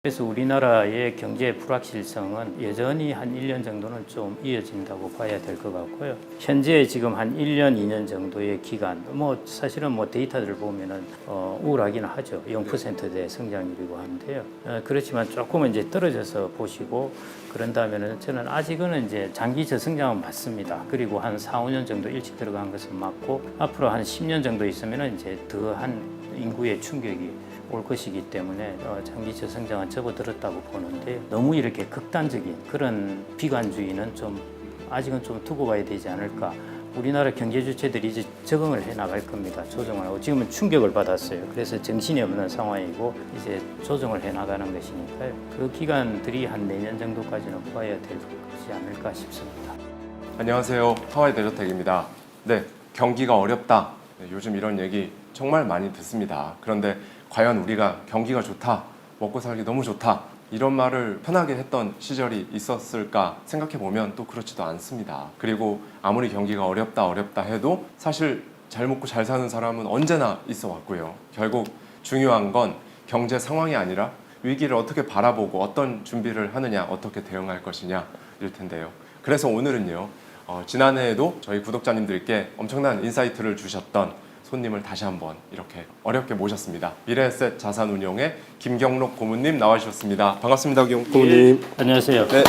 그래서 우리나라의 경제 불확실성은 여전히 한 1년 정도는 좀 이어진다고 봐야 될 것 같고요. 현재 지금 한 1년, 2년 정도의 기간, 사실은 데이터들을 보면은 우울하기는 하죠. 0%대 성장률이고 한데요. 그렇지만 조금은 이제 떨어져서 보시고 그런다면은 저는 아직은 이제 장기 저성장은 맞습니다. 그리고 한 4, 5년 정도 일찍 들어간 것은 맞고 앞으로 한 10년 정도 있으면은 이제 더한 인구의 충격이 올 것이기 때문에 장기 저성장은 접어들었다고 보는데 너무 이렇게 극단적인 그런 비관주의는 아직은 좀 두고 봐야 되지 않을까. 우리나라 경제 주체들이 이제 적응을 해 나갈 겁니다. 조정을 하고 지금은 충격을 받았어요. 그래서 정신이 없는 상황이고 이제 조정을 해 나가는 것이니까요. 그 기간들이 한 내년 정도까지는 봐야 될 것이 않을까 싶습니다. 안녕하세요. 하와이 대저택입니다. 네, 경기가 어렵다. 네, 요즘 이런 얘기 정말 많이 듣습니다. 그런데 과연 우리가 경기가 좋다, 먹고 살기 너무 좋다 이런 말을 편하게 했던 시절이 있었을까 생각해 보면 또 그렇지도 않습니다. 그리고 아무리 경기가 어렵다 해도 사실 잘 먹고 잘 사는 사람은 언제나 있어 왔고요. 결국 중요한 건 경제 상황이 아니라 위기를 어떻게 바라보고 어떤 준비를 하느냐, 어떻게 대응할 것이냐 일 텐데요. 그래서 오늘은요, 지난해에도 저희 구독자님들께 엄청난 인사이트를 주셨던 손님을 다시 한번 이렇게 어렵게 모셨습니다. 미래에셋 자산운용의 김경록 고문님 나와주셨습니다. 반갑습니다, 고문님. 안녕하세요. 네.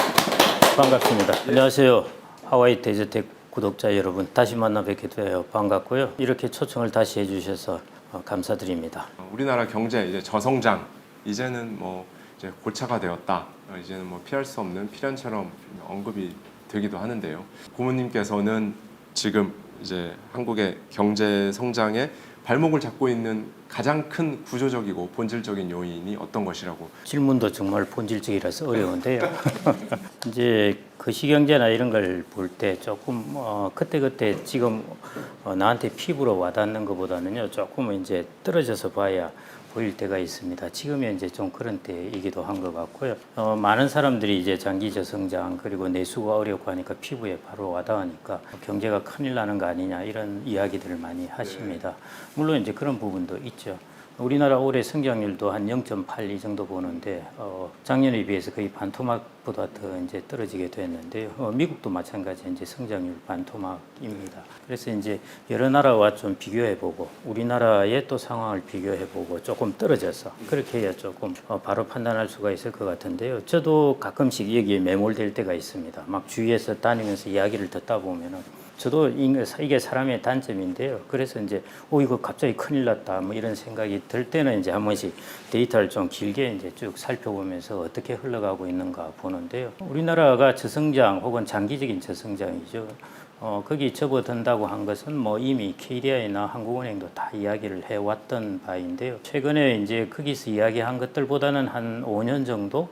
반갑습니다. 안녕하세요. 하와이 대저택 구독자 여러분, 다시 만나 뵙게 되어 반갑고요. 이렇게 초청을 다시 해주셔서 감사드립니다. 우리나라 경제 이제 저성장, 이제는 이제 고차가 되었다. 이제는 피할 수 없는 필연처럼 언급이 되기도 하는데요. 고문님께서는 지금 이제 한국의 경제 성장에 발목을 잡고 있는 가장 큰 구조적이고 본질적인 요인이 어떤 것이라고? 질문도 정말 본질적이라서 어려운데요. 이제 거시경제나 이런 걸 볼 때 조금 그때 지금 나한테 피부로 와닿는 것보다는요 조금 이제 떨어져서 봐야 보일 때가 있습니다. 지금이 이제 좀 그런 때이기도 한 것 같고요. 많은 사람들이 이제 장기 저성장 그리고 내수가 어렵고 하니까 피부에 바로 와닿으니까 경제가 큰일 나는 거 아니냐 이런 이야기들을 많이 하십니다. 물론 이제 그런 부분도 있죠. 우리나라 올해 성장률도 한 0.8 이 정도 보는데 작년에 비해서 거의 반토막보다 더 이제 떨어지게 됐는데요. 미국도 마찬가지 이제 성장률 반토막입니다. 그래서 이제 여러 나라와 좀 비교해보고 우리나라의 또 상황을 비교해보고 조금 떨어져서 그렇게 해야 조금 바로 판단할 수가 있을 것 같은데요. 저도 가끔씩 여기에 매몰될 때가 있습니다. 막 주위에서 다니면서 이야기를 듣다 보면은. 저도 이게 사람의 단점인데요. 그래서 이제 이거 갑자기 큰일 났다 이런 생각이 들 때는 이제 한 번씩 데이터를 좀 길게 이제 쭉 살펴보면서 어떻게 흘러가고 있는가 보는데요. 우리나라가 저성장 혹은 장기적인 저성장이죠. 거기 접어든다고 한 것은 이미 KDI나 한국은행도 다 이야기를 해왔던 바인데요. 최근에 이제 거기서 이야기한 것들보다는 한 5년 정도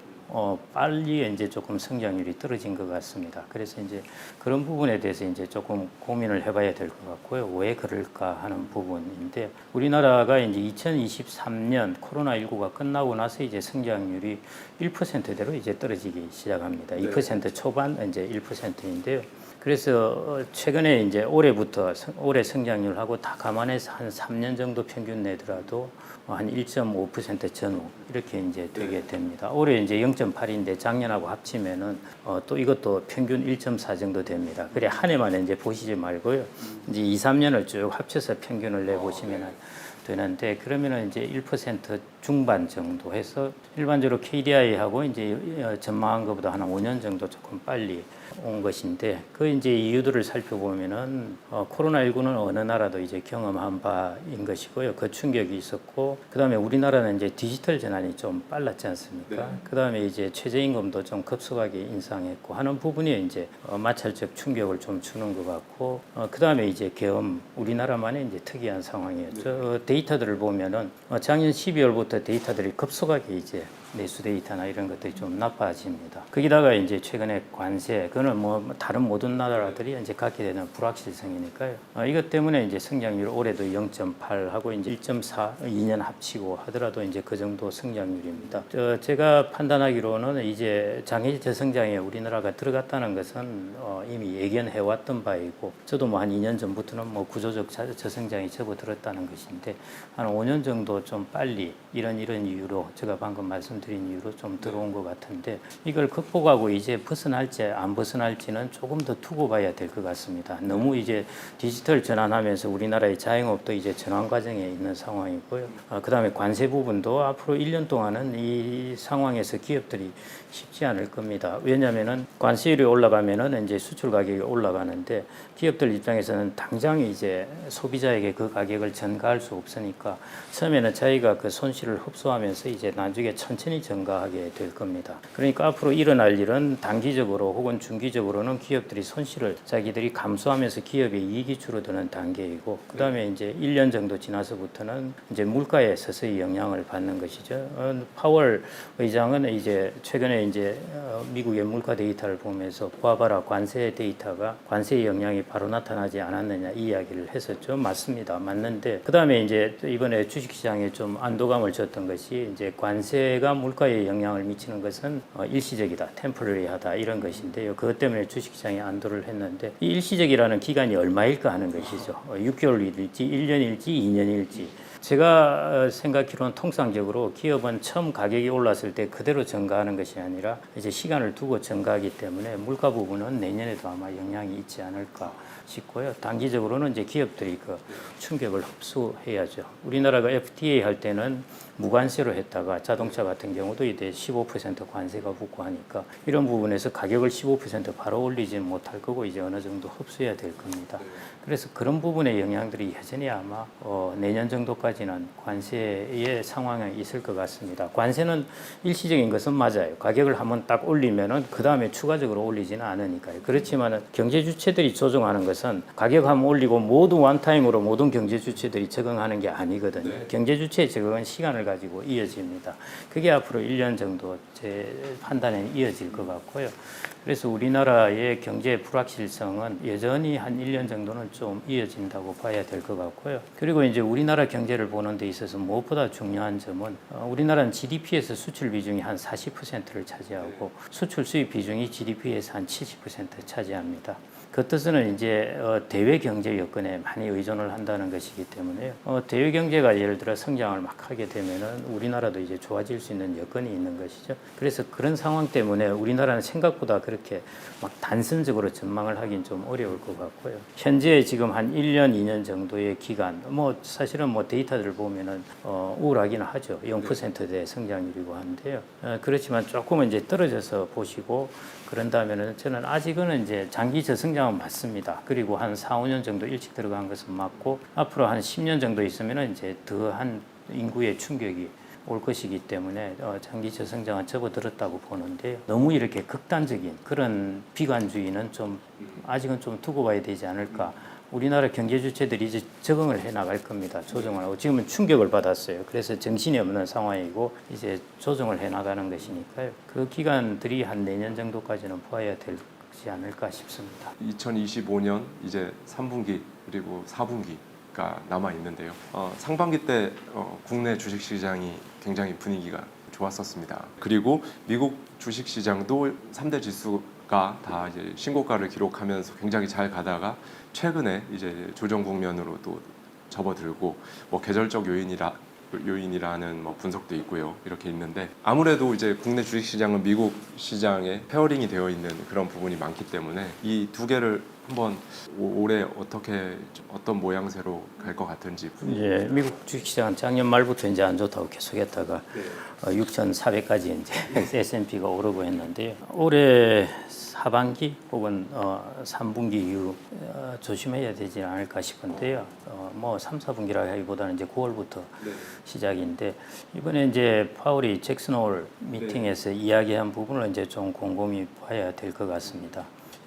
빨리 이제 조금 성장률이 떨어진 것 같습니다. 그래서 이제 그런 부분에 대해서 이제 조금 고민을 해봐야 될 것 같고요. 왜 그럴까 하는 부분인데 우리나라가 이제 2023년 코로나19가 끝나고 나서 이제 성장률이 1%대로 이제 떨어지기 시작합니다. 2% 초반 이제 1%인데요. 그래서 최근에 이제 올해 성장률하고 다 감안해서 한 3년 정도 평균 내더라도 한 1.5% 전후 이렇게 이제 되게 됩니다. 올해 이제 0.8인데 작년하고 합치면은 또 이것도 평균 1.4 정도 됩니다. 그래 한 해만 이제 보시지 말고요. 이제 2, 3년을 쭉 합쳐서 평균을 내보시면은 되는데 그러면은 이제 1% 중반 정도 해서 일반적으로 KDI하고 이제 전망한 것보다 한 5년 정도 조금 빨리 온 것인데 그 이제 이유들을 살펴보면은 코로나19는 어느 나라도 이제 경험한 바인 것이고요. 그 충격이 있었고 그다음에 우리나라는 이제 디지털 전환이 좀 빨랐지 않습니까? 네. 그다음에 이제 최저임금도 좀 급속하게 인상했고 하는 부분이 이제 마찰적 충격을 좀 주는 것 같고 그다음에 이제 계엄 우리나라만의 이제 특이한 상황이었죠. 데이터들을 보면은 작년 12월부터 데이터들이 급속하게 이제 내수 데이터나 이런 것들이 좀 나빠집니다. 거기다가 이제 최근에 관세, 그거는 다른 모든 나라들이 이제 갖게 되는 불확실성이니까요. 이것 때문에 이제 성장률 올해도 0.8하고 이제 1.4, 2년 합치고 하더라도 이제 그 정도 성장률입니다. 제가 판단하기로는 이제 장기 저성장에 우리나라가 들어갔다는 것은 이미 예견해왔던 바이고, 저도 한 2년 전부터는 구조적 저성장이 접어들었다는 것인데, 한 5년 정도 좀 빨리 이런 이유로 제가 방금 말씀드린 말씀드린 이유로 좀 들어온 것 같은데 이걸 극복하고 이제 벗어날지 안 벗어날지는 조금 더 두고 봐야 될 것 같습니다. 너무 이제 디지털 전환하면서 우리나라의 자영업도 이제 전환 과정에 있는 상황이고요. 그다음에 관세 부분도 앞으로 1년 동안은 이 상황에서 기업들이 쉽지 않을 겁니다. 왜냐하면은 관세율이 올라가면은 이제 수출 가격이 올라가는데 기업들 입장에서는 당장 이제 소비자에게 그 가격을 전가할 수 없으니까 처음에는 자기가 그 손실을 흡수하면서 이제 나중에 천천히 전가하게 될 겁니다. 그러니까 앞으로 일어날 일은 단기적으로 혹은 중기적으로는 기업들이 손실을 자기들이 감수하면서 기업의 이익이 줄어드는 단계이고 그다음에 이제 1년 정도 지나서부터는 이제 물가에 서서히 영향을 받는 것이죠. 파월 의장은 이제 최근에 이제 미국의 물가 데이터를 보면서 봐봐라 관세 데이터가 관세의 영향이 바로 나타나지 않았느냐 이 이야기를 했었죠. 맞습니다. 맞는데 그다음에 이제 이번에 주식시장에 좀 안도감을 줬던 것이 이제 관세가 물가에 영향을 미치는 것은 일시적이다, 템포러리하다 이런 것인데요. 그것 때문에 주식시장에 안도를 했는데 이 일시적이라는 기간이 얼마일까 하는 것이죠. 6개월일지, 1년일지, 2년일지. 제가 생각하기로는 통상적으로 기업은 처음 가격이 올랐을 때 그대로 증가하는 것이 아니라 이제 시간을 두고 증가하기 때문에 물가 부분은 내년에도 아마 영향이 있지 않을까 싶고요. 단기적으로는 이제 기업들이 그 충격을 흡수해야죠. 우리나라가 FTA 할 때는 무관세로 했다가 자동차 같은 경우도 이제 15% 관세가 붙고 하니까 이런 부분에서 가격을 15% 바로 올리지는 못할 거고 이제 어느 정도 흡수해야 될 겁니다. 그래서 그런 부분의 영향들이 여전히 아마 내년 정도까지는 관세의 상황에 있을 것 같습니다. 관세는 일시적인 것은 맞아요. 가격을 한번 딱 올리면은 그 다음에 추가적으로 올리지는 않으니까요. 그렇지만은 경제 주체들이 조정하는 것은 가격 한번 올리고 모두 원타임으로 모든 경제 주체들이 적응하는 게 아니거든요. 경제 주체의 적응은 시간을 가지고 이어집니다. 그게 앞으로 1년 정도 제 판단에 이어질 것 같고요. 그래서 우리나라의 경제 불확실성은 여전히 한 1년 정도는 좀 이어진다고 봐야 될 것 같고요. 그리고 이제 우리나라 경제를 보는 데 있어서 무엇보다 중요한 점은 우리나라는 GDP에서 수출 비중이 한 40%를 차지하고 수출 수입 비중이 GDP에서 한 70% 차지합니다. 그 뜻은 이제 대외 경제 여건에 많이 의존을 한다는 것이기 때문에 대외 경제가 예를 들어 성장을 막 하게 되면은 우리나라도 이제 좋아질 수 있는 여건이 있는 것이죠. 그래서 그런 상황 때문에 우리나라는 생각보다 그렇게 막 단선적으로 전망을 하긴 좀 어려울 것 같고요. 현재 지금 한 1년, 2년 정도의 기간, 뭐 사실은 뭐 데이터들을 보면은 우울하기는 하죠. 0%대 성장률이고 한데요. 그렇지만 조금은 이제 떨어져서 보시고 그런다면은 저는 아직은 이제 장기 저성장은 맞습니다. 그리고 한 4, 5년 정도 일찍 들어간 것은 맞고 앞으로 한 10년 정도 있으면은 이제 더한 인구의 충격이 올 것이기 때문에 장기 저성장은 접어들었다고 보는데 너무 이렇게 극단적인 그런 비관주의는 좀 아직은 좀 두고 봐야 되지 않을까. 우리나라 경제 주체들이 이제 적응을 해 나갈 겁니다. 조정을 하고 지금은 충격을 받았어요. 그래서 정신이 없는 상황이고 이제 조정을 해 나가는 것이니까요. 그 기간들이 한 내년 정도까지는 보아야 되지 않을까 싶습니다. 2025년 이제 3분기 그리고 4분기가 남아 있는데요. 상반기 때 국내 주식시장이 굉장히 분위기가 좋았었습니다. 그리고 미국 주식시장도 3대 지수가 다 이제 신고가를 기록하면서 굉장히 잘 가다가 최근에 이제 조정 국면으로 또 접어들고 뭐 계절적 요인이라는 뭐 분석도 있고요. 이렇게 있는데 아무래도 이제 국내 주식 시장은 미국 시장에 페어링이 되어 있는 그런 부분이 많기 때문에 이 두 개를 한번 올해 어떤 모양새로 갈 것 같은지. 예, 미국 주식시장은 작년 말부터 이제 안 좋다고 계속했다가 6,400까지 이제 S&P가 오르고 했는데요. 올해 하반기 혹은 3분기 이후 조심해야 되지 않을까 싶은데요. 뭐 3, 4분기라 하기보다는 이제 9월부터 시작인데 이번에 이제 파월이 잭슨 홀 미팅에서 이야기한 부분을 이제 좀 곰곰이 봐야 될 것 같습니다.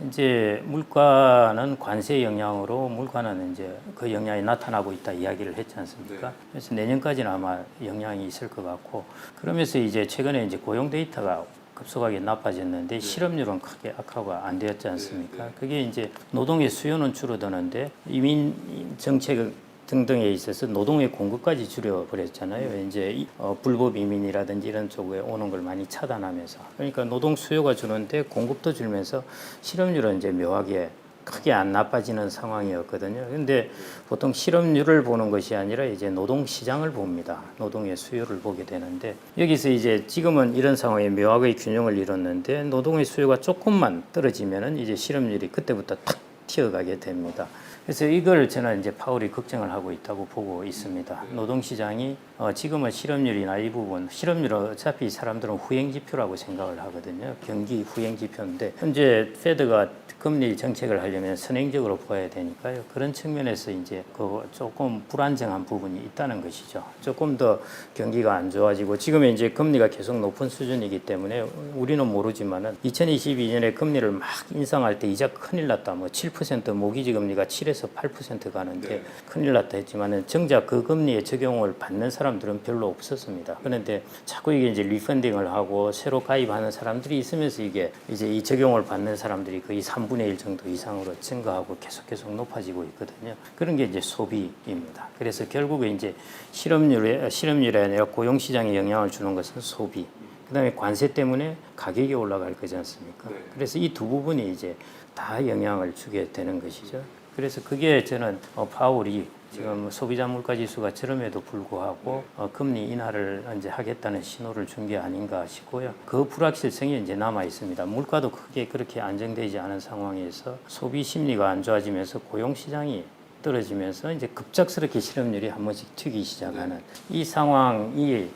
이제 물가는 관세 영향으로 물가는 이제 그 영향이 나타나고 있다 이야기를 했지 않습니까? 그래서 내년까지는 아마 영향이 있을 것 같고 그러면서 이제 최근에 이제 고용 데이터가 급속하게 나빠졌는데 실업률은 크게 악화가 안 되었지 않습니까? 그게 이제 노동의 수요는 줄어드는데 이민 정책 등등에 있어서 노동의 공급까지 줄여버렸잖아요. 이제 불법 이민이라든지 이런 쪽에 오는 걸 많이 차단하면서 그러니까 노동 수요가 줄는데 공급도 줄면서 실업률은 이제 묘하게 크게 안 나빠지는 상황이었거든요. 근데 보통 실업률을 보는 것이 아니라 이제 노동 시장을 봅니다. 노동의 수요를 보게 되는데 여기서 이제 지금은 이런 상황에 묘하게 균형을 이뤘는데 노동의 수요가 조금만 떨어지면은 이제 실업률이 그때부터 탁 튀어가게 됩니다. 그래서 이걸 저는 이제 파월이 걱정을 하고 있다고 보고 있습니다. 노동시장이 지금은 실업률이나 이 부분, 실업률은 어차피 사람들은 후행지표라고 생각을 하거든요. 경기 후행지표인데 현재 페드가 금리 정책을 하려면 선행적으로 봐야 되니까요. 그런 측면에서 이제 그 조금 불안정한 부분이 있다는 것이죠. 조금 더 경기가 안 좋아지고 지금 이제 금리가 계속 높은 수준이기 때문에 우리는 모르지만은 2022년에 금리를 막 인상할 때 이자 큰일 났다. 뭐 7% 모기지 금리가 7에서 8% 가는데 큰일 났다 했지만은 정작 그 금리에 적용을 받는 사람들은 별로 없었습니다. 그런데 자꾸 이게 이제 리펀딩을 하고 새로 가입하는 사람들이 있으면서 이게 이제 이 적용을 받는 사람들이 거의 3분의 1 정도 이상으로 증가하고 계속 높아지고 있거든요. 그런 게 이제 소비입니다. 그래서 결국에 이제 실업률이 아니라 고용 시장에 영향을 주는 것은 소비. 그다음에 관세 때문에 가격이 올라갈 거지 않습니까? 그래서 이 두 부분이 이제 다 영향을 주게 되는 것이죠. 그래서 그게 저는 파월이 지금 소비자 물가 지수가 저럼에도 불구하고 금리 인하를 이제 하겠다는 신호를 준 게 아닌가 싶고요. 그 불확실성이 이제 남아 있습니다. 물가도 크게 그렇게 안정되지 않은 상황에서 소비 심리가 안 좋아지면서 고용 시장이 떨어지면서 이제 급작스럽게 실업률이 한 번씩 튀기 시작하는 이 상황이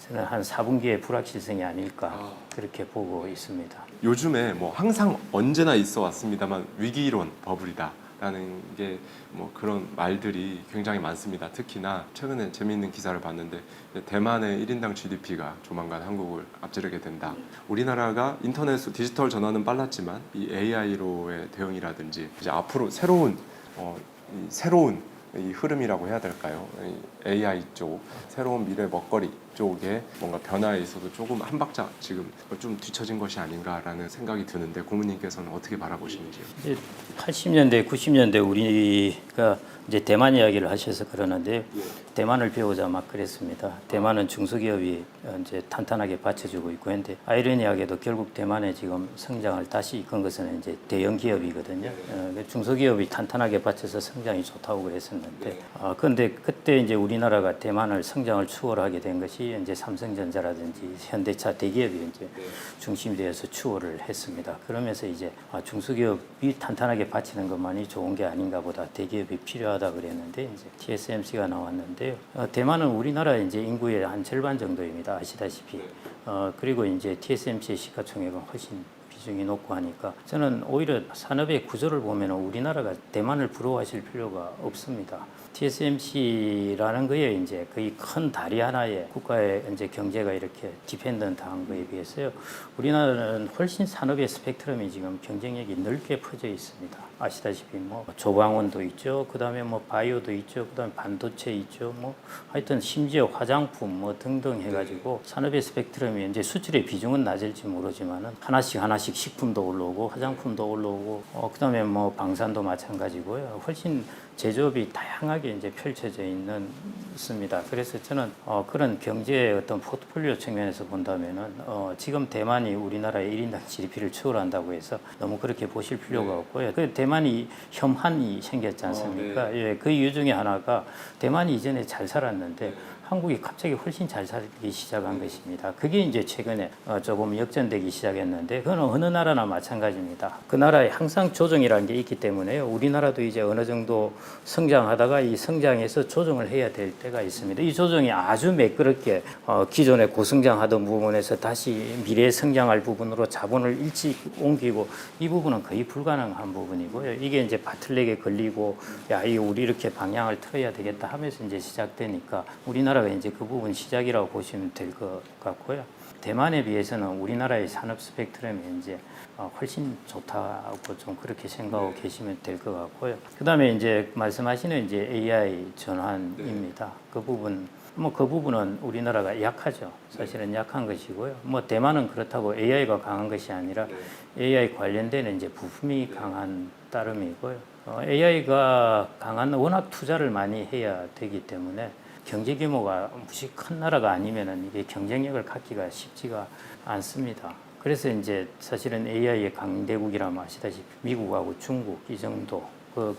저는 한 4분기의 불확실성이 아닐까 그렇게 보고 있습니다. 요즘에 뭐 항상 언제나 있어 왔습니다만 위기이론 버블이다라는 게 뭐 그런 말들이 굉장히 많습니다. 특히나 최근에 재미있는 기사를 봤는데 대만의 1인당 GDP가 조만간 한국을 앞지르게 된다. 우리나라가 인터넷 디지털 전환은 빨랐지만 이 AI로의 대응이라든지 이제 앞으로 새로운 이 흐름이라고 해야 될까요? AI 쪽 새로운 미래 먹거리 쪽에 뭔가 변화에 있어서 조금 한 박자 지금 좀 뒤처진 것이 아닌가라는 생각이 드는데 고모님께서는 어떻게 바라보시는지요? 이제 80년대, 90년대 우리가 이제 대만 이야기를 하셔서 그러는데 대만을 배우자 막 그랬습니다. 대만은 중소기업이 이제 탄탄하게 받쳐주고 있고 했는데 아이러니하게도 결국 대만의 지금 성장을 다시 이끈 것은 이제 대형 기업이거든요. 중소기업이 탄탄하게 받쳐서 성장이 좋다고 그랬었는데 그런데 그때 이제 우리나라가 대만을 성장을 추월하게 된 것이 이제 삼성전자라든지 현대차 대기업이 이제 중심이 되어서 추월을 했습니다. 그러면서 이제 중소기업이 탄탄하게 받치는 것만이 좋은 게 아닌가 보다 대기업이 필요하다 그랬는데 이제 TSMC가 나왔는데요. 대만은 우리나라 이제 인구의 한 절반 정도입니다. 아시다시피. 그리고 이제 TSMC의 시가총액은 훨씬 비중이 높고 하니까 저는 오히려 산업의 구조를 보면 우리나라가 대만을 부러워하실 필요가 없습니다. TSMC라는 거에 이제 거의 큰 다리 하나에 국가의 이제 경제가 이렇게 디펜던트한 거에 비해서요. 우리나라는 훨씬 산업의 스펙트럼이 지금 경쟁력이 넓게 퍼져 있습니다. 아시다시피 뭐 조광원도 있죠. 그다음에 뭐 바이오도 있죠. 그다음에 반도체 있죠. 뭐 하여튼 심지어 화장품 뭐 등등 해가지고 산업의 스펙트럼이 이제 수출의 비중은 낮을지 모르지만은 하나씩 식품도 올라오고 화장품도 올라오고 그다음에 뭐 방산도 마찬가지고요. 훨씬 제조업이 다양하게 이제 펼쳐져 있습니다. 그래서 저는 그런 경제의 어떤 포트폴리오 측면에서 본다면은 지금 대만이 우리나라의 1인당 GDP를 추월한다고 해서 너무 그렇게 보실 필요가 없고요. 그 대만이 혐한이 생겼지 않습니까? 예, 그 이유 중에 하나가 대만이 이전에 잘 살았는데 한국이 갑자기 훨씬 잘 살기 시작한 것입니다. 그게 이제 최근에 조금 역전되기 시작했는데 그건 어느 나라나 마찬가지입니다. 그 나라에 항상 조정이라는 게 있기 때문에요. 우리나라도 이제 어느 정도 성장하다가 이 성장에서 조정을 해야 될 때가 있습니다. 이 조정이 아주 매끄럽게 기존에 고성장하던 부분에서 다시 미래 성장할 부분으로 자본을 일찍 옮기고 이 부분은 거의 불가능한 부분이고요. 이게 이제 바틀렉에 걸리고 야, 이거 우리 이렇게 방향을 틀어야 되겠다 하면서 이제 시작되니까 우리나라가 이제 그 부분 시작이라고 보시면 될 것 같고요. 대만에 비해서는 우리나라의 산업 스펙트럼이 이제 훨씬 좋다고 좀 그렇게 생각하고 계시면 될 것 같고요. 그다음에 이제 말씀하시는 이제 AI 전환입니다. 그 부분은 우리나라가 약하죠. 사실은 약한 것이고요. 뭐 대만은 그렇다고 AI가 강한 것이 아니라 AI 관련된 이제 부품이 강한 따름이고요. AI가 강한 워낙 투자를 많이 해야 되기 때문에 경제 규모가 무시 큰 나라가 아니면은 이게 경쟁력을 갖기가 쉽지가 않습니다. 그래서 이제 사실은 AI의 강대국이라면 아시다시피 미국하고 중국 이 정도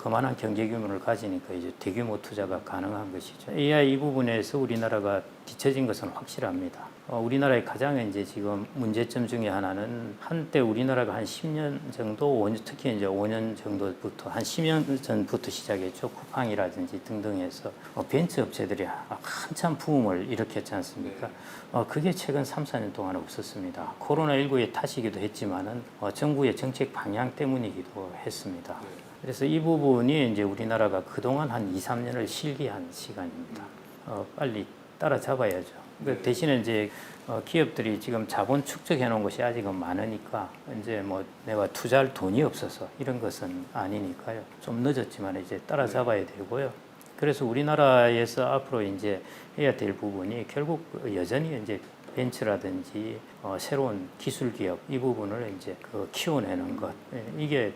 그만한 경제 규모를 가지니까 이제 대규모 투자가 가능한 것이죠. AI 이 부분에서 우리나라가 뒤처진 것은 확실합니다. 우리나라의 가장 이제 지금 문제점 중에 하나는 한때 우리나라가 한 10년 정도, 특히 이제 5년 정도부터 한 10년 전부터 시작했죠. 쿠팡이라든지 등등해서 벤처 업체들이 한참 부음을 일으켰지 않습니까? 그게 최근 3, 4년 동안 없었습니다. 코로나19의 탓이기도 했지만은 정부의 정책 방향 때문이기도 했습니다. 그래서 이 부분이 이제 우리나라가 그동안 한 2, 3년을 실기한 시간입니다. 빨리 따라잡아야죠. 대신에 이제 기업들이 지금 자본 축적해 놓은 것이 아직은 많으니까 이제 뭐 내가 투자할 돈이 없어서 이런 것은 아니니까요. 좀 늦었지만 이제 따라잡아야 되고요. 그래서 우리나라에서 앞으로 이제 해야 될 부분이 결국 여전히 이제 벤처라든지 새로운 기술 기업 이 부분을 이제 키워내는 것 이게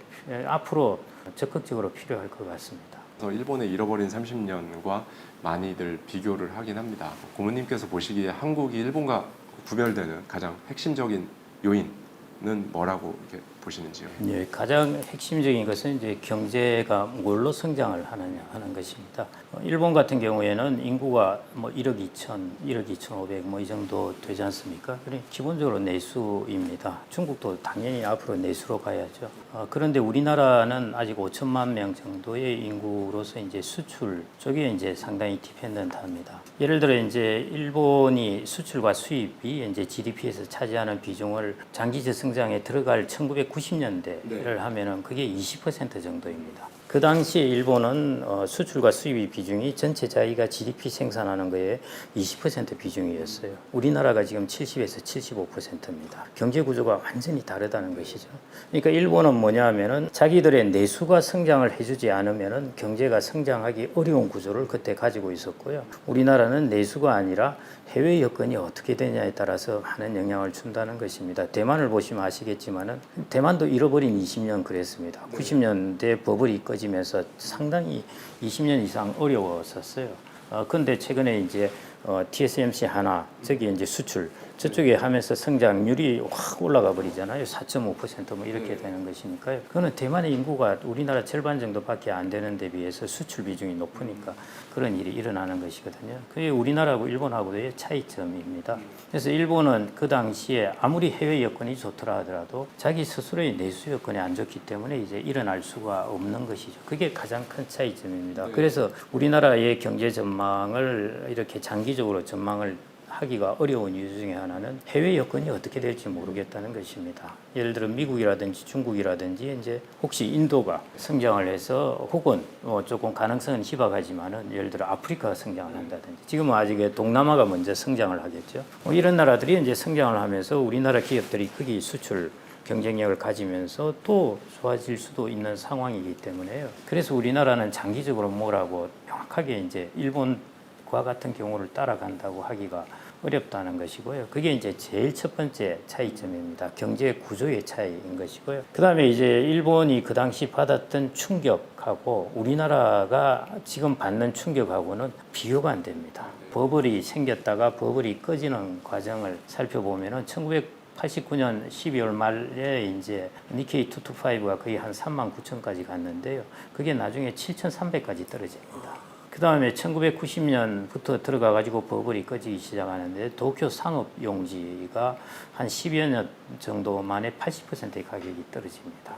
앞으로 적극적으로 필요할 것 같습니다. 그래서 일본의 잃어버린 30년과 많이들 비교를 하긴 합니다. 고모님께서 보시기에 한국이 일본과 구별되는 가장 핵심적인 요인은 뭐라고 이렇게 보시는지요? 예, 가장 핵심적인 것은 이제 경제가 뭘로 성장을 하느냐 하는 것입니다. 일본 같은 경우에는 인구가 뭐 1억 2천, 1억 2,500 뭐 이 정도 되지 않습니까? 그러니 기본적으로 내수입니다. 중국도 당연히 앞으로 내수로 가야죠. 그런데 우리나라는 아직 5천만 명 정도의 인구로서 이제 수출 쪽에 이제 상당히 디펜던트합니다. 예를 들어 이제 일본이 수출과 수입이 이제 GDP에서 차지하는 비중을 장기 저성장에 들어갈 1990년대를 하면은 그게 20% 정도입니다. 그 당시에 일본은 수출과 수입의 비중이 전체 자기가 GDP 생산하는 거에 20% 비중이었어요. 우리나라가 지금 70에서 75%입니다. 경제 구조가 완전히 다르다는 것이죠. 그러니까 일본은 뭐냐 하면은 자기들의 내수가 성장을 해주지 않으면은 경제가 성장하기 어려운 구조를 그때 가지고 있었고요. 우리나라는 내수가 아니라 해외 여건이 어떻게 되냐에 따라서 많은 영향을 준다는 것입니다. 대만을 보시면 아시겠지만은 대만도 잃어버린 20년 그랬습니다. 90년대 버블이 꺼지면서 상당히 20년 이상 어려웠었어요. 근데 최근에 이제 TSMC 하나 저기 이제 수출 저쪽에 하면서 성장률이 확 올라가 버리잖아요. 4.5%뭐 이렇게 되는 것이니까요. 그거는 대만의 인구가 우리나라 절반 정도밖에 안 되는 데 비해서 수출 비중이 높으니까 그런 일이 일어나는 것이거든요. 그게 우리나라하고 일본하고의 차이점입니다. 그래서 일본은 그 당시에 아무리 해외 여건이 좋더라 하더라도 자기 스스로의 내수 여건이 안 좋기 때문에 이제 일어날 수가 없는 것이죠. 그게 가장 큰 차이점입니다. 그래서 우리나라의 경제 전망을 이렇게 장기적으로 전망을 하기가 어려운 이유 중에 하나는 해외 여건이 어떻게 될지 모르겠다는 것입니다. 예를 들어 미국이라든지 중국이라든지 이제 혹시 인도가 성장을 해서 혹은 조금 가능성은 희박하지만은 예를 들어 아프리카가 성장을 한다든지 지금은 아직 동남아가 먼저 성장을 하겠죠. 이런 나라들이 이제 성장을 하면서 우리나라 기업들이 크게 수출 경쟁력을 가지면서 또 좋아질 수도 있는 상황이기 때문에요. 그래서 우리나라는 장기적으로 뭐라고 명확하게 이제 일본과 같은 경우를 따라간다고 하기가 어렵다는 것이고요. 그게 이제 제일 첫 번째 차이점입니다. 경제 구조의 차이인 것이고요. 그 다음에 이제 일본이 그 당시 받았던 충격하고 우리나라가 지금 받는 충격하고는 비교가 안 됩니다. 버블이 생겼다가 버블이 꺼지는 과정을 살펴보면은 1989년 12월 말에 이제 니케이 225가 거의 한 39,000까지 갔는데요. 그게 나중에 7,300까지 떨어집니다. 그 다음에 1990년부터 들어가가지고 버블이 꺼지기 시작하는데 도쿄 상업용지가 한 10여 년 정도 만에 80%의 가격이 떨어집니다.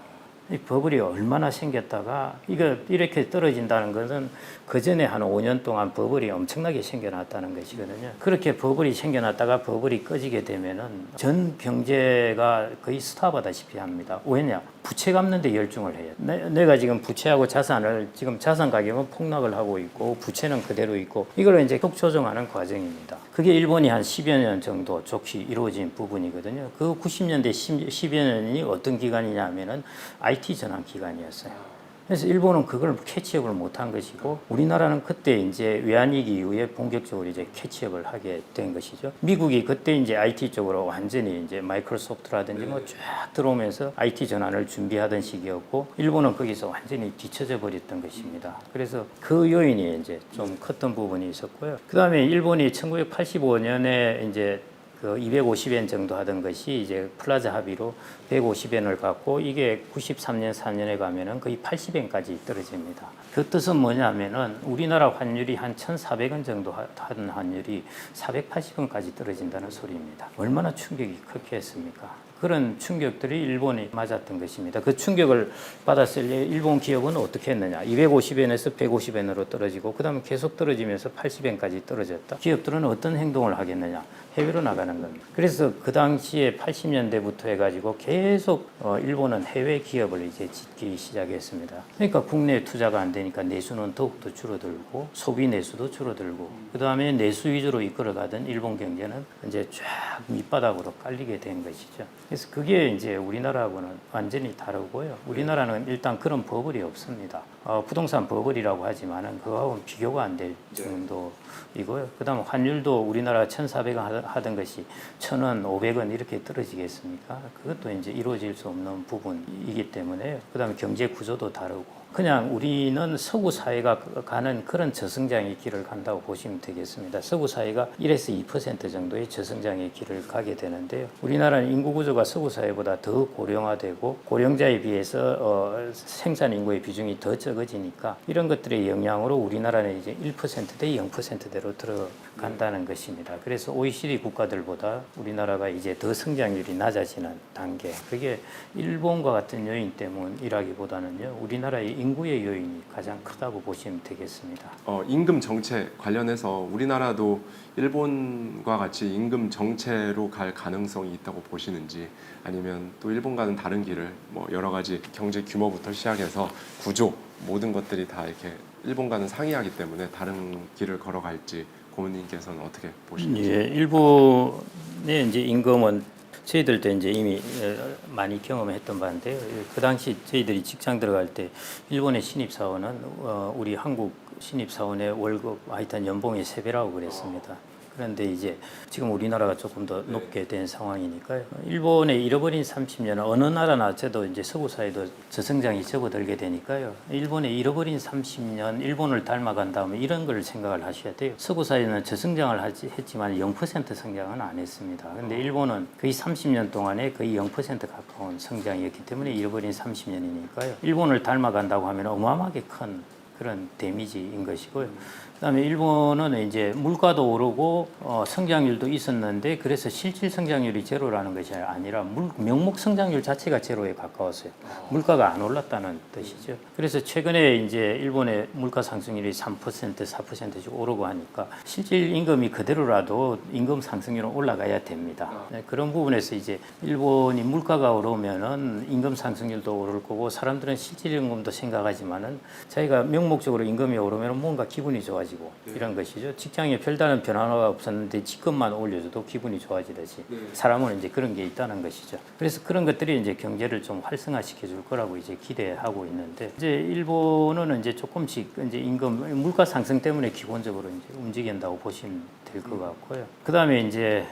이 버블이 얼마나 생겼다가 이거 이렇게 떨어진다는 것은 그 전에 한 5년 동안 버블이 엄청나게 생겨났다는 것이거든요. 그렇게 버블이 생겨났다가 버블이 꺼지게 되면은 전 경제가 거의 스탑하다시피 합니다. 왜냐? 부채 갚는 데 열중을 해요. 내가 지금 부채하고 자산을 지금 자산 가격은 폭락을 하고 있고 부채는 그대로 있고 이걸 이제 속 조정하는 과정입니다. 그게 일본이 한 10여 년 정도 좋게 이루어진 부분이거든요. 그 90년대 10여 년이 어떤 기간이냐 하면은 IT 전환 기간이었어요. 그래서 일본은 그걸 캐치업을 못한 것이고 우리나라는 그때 이제 외환위기 이후에 본격적으로 이제 캐치업을 하게 된 것이죠. 미국이 그때 이제 IT 쪽으로 완전히 이제 마이크로소프트라든지 뭐 쫙 들어오면서 IT 전환을 준비하던 시기였고 일본은 거기서 완전히 뒤처져 버렸던 것입니다. 그래서 그 요인이 이제 좀 컸던 부분이 있었고요. 그 다음에 일본이 1985년에 이제 그 250엔 정도 하던 것이 이제 플라자 합의로 150엔을 갖고 이게 93년 4년에 가면은 거의 80엔까지 떨어집니다. 그 뜻은 뭐냐면은 우리나라 환율이 한 1,400원 정도 하던 환율이 480원까지 떨어진다는 소리입니다. 얼마나 충격이 컸겠습니까? 그런 충격들이 일본에 맞았던 것입니다. 그 충격을 받았을 때 일본 기업은 어떻게 했느냐. 250엔에서 150엔으로 떨어지고 그 다음에 계속 떨어지면서 80엔까지 떨어졌다. 기업들은 어떤 행동을 하겠느냐. 해외로 나가는 겁니다. 그래서 그 당시에 80년대부터 해가지고 계속 일본은 해외 기업을 이제 짓기 시작했습니다. 그러니까 국내 투자가 안 되니까 내수는 더욱더 줄어들고 소비 내수도 줄어들고 그 다음에 내수 위주로 이끌어가던 일본 경제는 이제 쫙 밑바닥으로 깔리게 된 것이죠. 그래서 그게 이제 우리나라하고는 완전히 다르고요. 우리나라는 일단 그런 버블이 없습니다. 부동산 버블이라고 하지만은 그거하고는 비교가 안 될 정도이고요. 그다음 환율도 우리나라 1,400원 하던 것이 1,000원, 500원 이렇게 떨어지겠습니까? 그것도 이제 이루어질 수 없는 부분이기 때문에 그다음에 경제 구조도 다르고. 그냥 우리는 서구 사회가 가는 그런 저성장의 길을 간다고 보시면 되겠습니다. 서구 사회가 1에서 2% 정도의 저성장의 길을 가게 되는데요. 우리나라는 인구 구조가 서구 사회보다 더 고령화되고 고령자에 비해서 생산 인구의 비중이 더 적어지니까 이런 것들의 영향으로 우리나라는 이제 1%대 0%대로 들어간다는 것입니다. 그래서 OECD 국가들보다 우리나라가 이제 더 성장률이 낮아지는 단계. 그게 일본과 같은 요인 때문이라기보다는요. 우리나라의 인구의 요인이 가장 크다고 보시면 되겠습니다. 임금 정책 관련해서 우리나라도 일본과 같이 임금 정체로 갈 가능성이 있다고 보시는지 아니면 또 일본과는 다른 길을 뭐 여러 가지 경제 규모부터 시작해서 구조 모든 것들이 다 이렇게 일본과는 상이하기 때문에 다른 길을 걸어갈지 고문님께서는 어떻게 보시는지? 예, 일본의 이제 임금은 저희들도 이제 이미 많이 경험했던 바인데요. 그 당시 저희들이 직장 들어갈 때 일본의 신입사원은 우리 한국 신입사원의 월급 하여튼 연봉의 3배라고 그랬습니다. 그런데 이제 지금 우리나라가 조금 더 높게 된 상황이니까요. 일본의 잃어버린 30년, 어느 나라나 저도 이제 서구 사회도 저성장이 접어들게 되니까요. 일본의 잃어버린 30년, 일본을 닮아간 다음에 이런 걸 생각을 하셔야 돼요. 서구 사회는 저성장을 했지만 0% 성장은 안 했습니다. 근데 일본은 거의 30년 동안에 거의 0% 가까운 성장이었기 때문에 잃어버린 30년이니까요. 일본을 닮아간다고 하면 어마어마하게 큰 그런 데미지인 것이고요. 그다음에 일본은 이제 물가도 오르고 성장률도 있었는데 그래서 실질 성장률이 제로라는 것이 아니라 명목 성장률 자체가 제로에 가까웠어요. 물가가 안 올랐다는 뜻이죠. 그래서 최근에 이제 일본의 물가 상승률이 3%, 4%씩 오르고 하니까 실질 임금이 그대로라도 임금 상승률은 올라가야 됩니다. 네, 그런 부분에서 이제 일본이 물가가 오르면은 임금 상승률도 오를 거고 사람들은 실질 임금도 생각하지만은 자기가 명목적으로 임금이 오르면 뭔가 기분이 좋아지고 이런 것이죠. 직장에 별다른 변화가 없었는데 직급만 올려줘도 기분이 좋아지듯이 사람은 이제 그런 게 있다는 것이죠. 그래서 그런 것들이 이제 경제를 좀 활성화시켜 줄 거라고 이제 기대하고 있는데 이제 일본은 이제 조금씩 이제 임금 물가 상승 때문에 기본적으로 이제 움직인다고 보시면 될 것 같고요. 그다음에 이제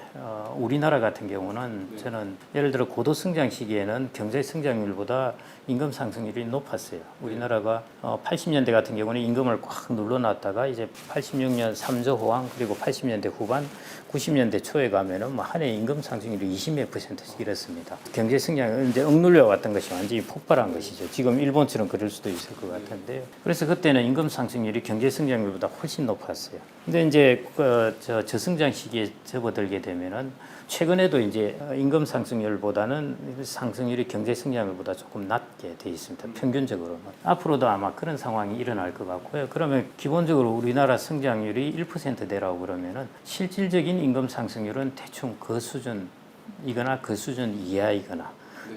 우리나라 같은 경우는 저는 예를 들어 고도 성장 시기에는 경제 성장률보다 임금 상승률이 높았어요. 우리나라가 80년대 같은 경우는 임금을 꽉 눌러놨다가 이제 86년 3조 호황 그리고 80년대 후반 90년대 초에 가면은 뭐 한 해 임금 상승률이 20몇 %씩 이렇습니다. 경제 성장이 이제 억눌려 왔던 것이 완전히 폭발한 것이죠. 지금 일본처럼 그럴 수도 있을 것 같은데요. 그래서 그때는 임금 상승률이 경제 성장률보다 훨씬 높았어요. 근데 이제 저성장 시기에 접어들게 되면은 최근에도 이제 임금 상승률보다는 상승률이 경제 성장률보다 조금 낮게 돼 있습니다. 평균적으로는. 앞으로도 아마 그런 상황이 일어날 것 같고요. 그러면 기본적으로 우리나라 성장률이 1%대라고 그러면은 실질적인 임금 상승률은 대충 그 수준이거나 그 수준 이하이거나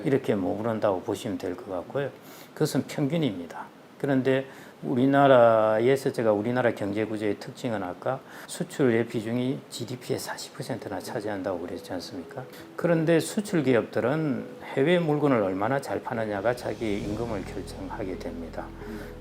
이렇게 머무른다고 보시면 될 것 같고요. 그것은 평균입니다. 그런데 우리나라에서 제가 우리나라 경제 구조의 특징은 아까 수출의 비중이 GDP의 40%나 차지한다고 그랬지 않습니까? 그런데 수출 기업들은 해외 물건을 얼마나 잘 파느냐가 자기의 임금을 결정하게 됩니다.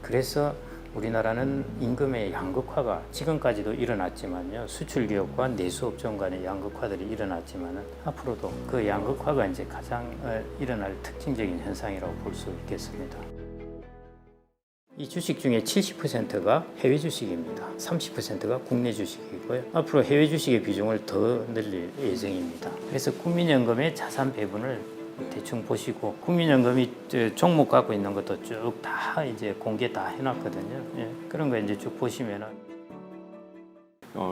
그래서 우리나라는 임금의 양극화가 지금까지도 일어났지만요. 수출 기업과 내수 업종 간의 양극화들이 일어났지만은 앞으로도 그 양극화가 이제 가장 일어날 특징적인 현상이라고 볼 수 있겠습니다. 이 주식 중에 70%가 해외 주식입니다. 30%가 국내 주식이고요. 앞으로 해외 주식의 비중을 더 늘릴 예정입니다. 그래서 국민연금의 자산 배분을 대충 보시고 국민연금이 종목 갖고 있는 것도 쭉 다 이제 공개 다 해놨거든요. 예, 그런 거 이제 쭉 보시면은.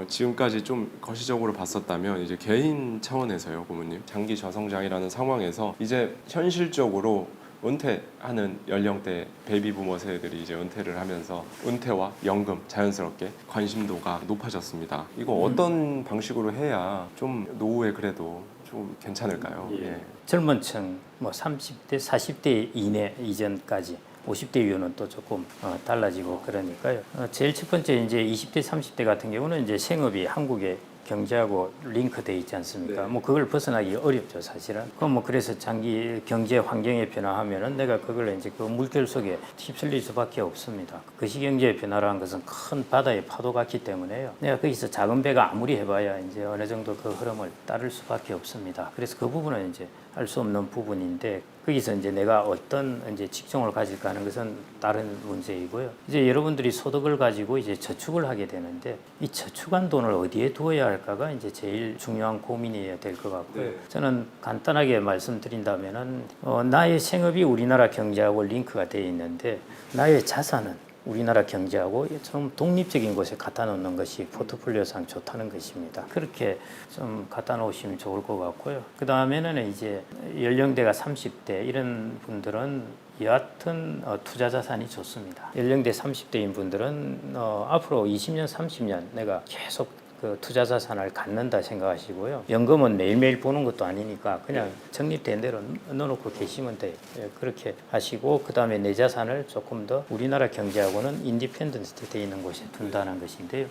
지금까지 좀 거시적으로 봤었다면 이제 개인 차원에서요, 고모님. 장기 저성장이라는 상황에서 이제 현실적으로 은퇴하는 연령대 베이비 부머 세대들이 이제 은퇴를 하면서 은퇴와 연금 자연스럽게 관심도가 높아졌습니다. 이거 어떤 방식으로 해야 좀 노후에 그래도 좀 괜찮을까요? 예. 젊은 층, 뭐 30대, 40대 이내 이전까지 50대 이후는 또 조금 달라지고 그러니까요. 제일 첫 번째 이제 20대, 30대 같은 경우는 이제 생업이 한국의 경제하고 링크돼 있지 않습니까? 네. 뭐 그걸 벗어나기 어렵죠, 사실은. 그럼 뭐 그래서 장기 경제 환경의 변화하면은 내가 그걸 이제 그 물결 속에 휩쓸릴 수밖에 없습니다. 거시경제의 변화라는 것은 큰 바다의 파도 같기 때문에요. 내가 거기서 작은 배가 아무리 해봐야 이제 어느 정도 그 흐름을 따를 수밖에 없습니다. 그래서 그 부분은 이제 할 수 없는 부분인데 거기서 이제 내가 어떤 이제 직종을 가질까 하는 것은 다른 문제이고요. 이제 여러분들이 소득을 가지고 이제 저축을 하게 되는데 이 저축한 돈을 어디에 두어야 할까가 이제 제일 중요한 고민이어야 될 것 같고요. 네. 저는 간단하게 말씀드린다면은 나의 생업이 우리나라 경제하고 링크가 되어 있는데 나의 자산은 우리나라 경제하고 좀 독립적인 곳에 갖다 놓는 것이 포트폴리오상 좋다는 것입니다. 그렇게 좀 갖다 놓으시면 좋을 것 같고요. 그 다음에는 이제 연령대가 30대 이런 분들은 여하튼 투자 자산이 좋습니다. 연령대 30대인 분들은 앞으로 20년, 30년 내가 계속 그 투자 자산을 갖는다 생각하시고요. 연금은 매일매일 보는 것도 아니니까 그냥 적립된 대로 넣어놓고 계시면 돼요. 예, 그렇게 하시고 그 다음에 내 자산을 조금 더 우리나라 경제하고는 인디펜던트 돼 있는 곳에 둔다는 것인데요.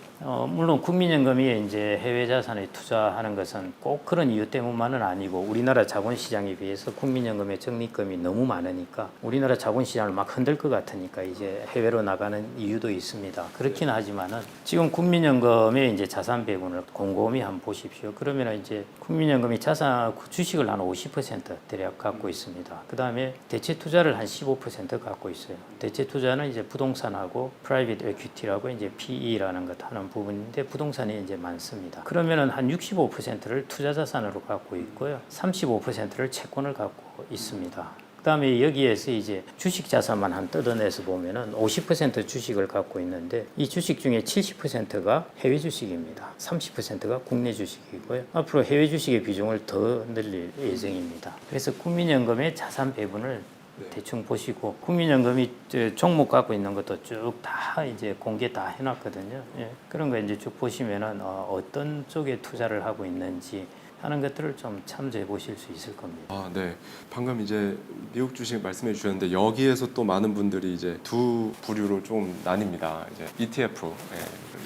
물론 국민연금이 이제 해외 자산에 투자하는 것은 꼭 그런 이유 때문만은 아니고 우리나라 자본시장에 비해서 국민연금의 적립금이 너무 많으니까 우리나라 자본시장을 막 흔들 것 같으니까 이제 해외로 나가는 이유도 있습니다. 그렇긴 하지만은 지금 국민연금의 이제 자산 배분을 곰곰이 한번 보십시오. 그러면 이제 국민연금이 자산 주식을 한 50% 대략 갖고 있습니다. 그 다음에 대체 투자를 한 15% 갖고 있어요. 대체 투자는 이제 부동산하고 프라이빗 에퀴티라고 이제 PE라는 것 하는 부분인데 부동산이 이제 많습니다. 그러면은 한 65%를 투자 자산으로 갖고 있고요. 35%를 채권을 갖고 있습니다. 그다음에 여기에서 이제 주식 자산만 한 뜯어내서 보면은 50% 주식을 갖고 있는데 이 주식 중에 70%가 해외 주식입니다. 30%가 국내 주식이고요. 앞으로 해외 주식의 비중을 더 늘릴 예정입니다. 그래서 국민연금의 자산 배분을 대충 보시고 국민연금이 종목 갖고 있는 것도 쭉 다 이제 공개 다 해놨거든요. 예, 그런 거 이제 쭉 보시면은 어떤 쪽에 투자를 하고 있는지 하는 것들을 좀 참조해 보실 수 있을 겁니다. 아, 네. 방금 이제 미국 주식 말씀해 주셨는데 여기에서 또 많은 분들이 이제 두 부류로 좀 나뉩니다. 이제 ETF,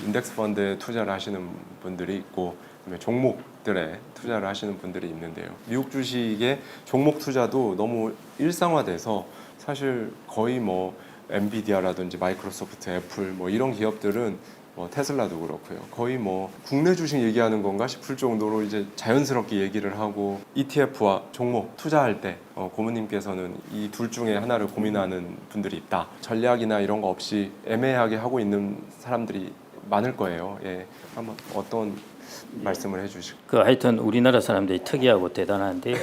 인덱스 펀드에 투자를 하시는 분들이 있고 그다음에 종목들에 투자를 하시는 분들이 있는데요. 미국 주식의 종목 투자도 너무 일상화돼서 사실 거의 뭐 엔비디아라든지 마이크로소프트, 애플 뭐 이런 기업들은 뭐 테슬라도 그렇고요. 거의 뭐 국내 주식 얘기하는 건가 싶을 정도로 이제 자연스럽게 얘기를 하고 ETF와 종목 투자할 때 고모님께서는 이 둘 중에 하나를 고민하는 분들이 있다. 전략이나 이런 거 없이 애매하게 하고 있는 사람들이 많을 거예요. 예, 한번 어떤 말씀을 해주시고. 하여튼 우리나라 사람들이 특이하고 대단한데